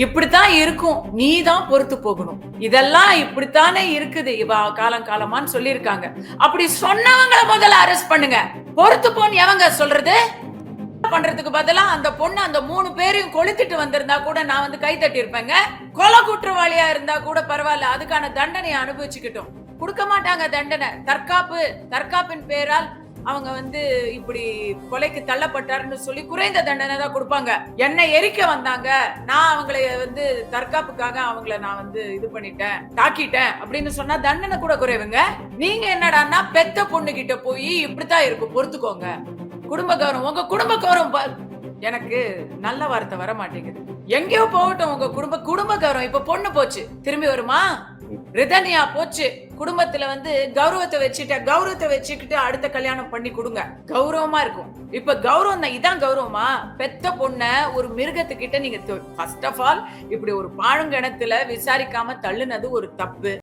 இப்படித்தான் இருக்கும். நீ தான் பொறுத்து போகணும். இதெல்லாம் இப்படித்தானே இருக்குது. இவ காலம் காலமான்னு சொல்லியிருக்காங்க. அப்படி சொன்னவங்கள முதல்ல அரெஸ்ட் பண்ணுங்க. பொறுத்து போன்னு எவங்க சொல்றது? பண்றதுக்கு பதிலா அந்த பொண்ணு அந்த 3 பேரையும் கொளுத்திட்டு வந்திருந்தா கூட நான் வந்து கை தட்டி இருப்பேங்க. கொலை குற்றவாளியா இருந்தா கூட பரவாயில்ல. அதுக்கான தண்டனையை அனுபவிச்சுக்கிட்டோம். கொடுக்க மாட்டாங்க தண்டனை. தற்காப்பின் பேரால் அவங்க வந்து இப்படி கொலைக்கு தள்ளப்பட்டாருன்னு சொல்லி குறைந்த தண்டனை தான் கொடுப்பாங்க. என்னை எரிக்க வந்தாங்க, நான் அவங்களை வந்து தற்காப்புக்காக அவங்கள நான் வந்து இது பண்ணிட்டேன், தாக்கிட்டேன் அப்படின்னு சொன்னா தண்டனை கூட குறைவுங்க. நீங்க என்னடான்னா பெத்த பொண்ணு கிட்ட போய் இப்படித்தான் இருக்கும், பொறுத்துக்கோங்க. குடும்ப கௌரவம், உங்க குடும்ப கௌரவம் எனக்கு நல்ல வார்த்தை வர மாட்டேங்குது. எங்கேயோ போகட்டும் உங்க குடும்ப கௌரவம். இப்ப பொண்ணு போச்சு, திரும்பி வருமா? ரிதன்யா போச்சு. குடும்பத்துல வந்து கௌரவத்தை வச்சுக்கிட்டு அடுத்த கல்யாணம் பண்ணி கொடுங்க, கௌரவமா இருக்கும். இப்ப கௌரவம் தான், இதான் கௌரவமா? பெத்த பொண்ண ஒரு மிருகத்துக்கிட்ட நீங்க ஃபர்ஸ்ட் ஆஃப் ஆல் இப்படி ஒரு பாழுங்கிணத்துல விசாரிக்காம தள்ளுனது ஒரு தப்பு.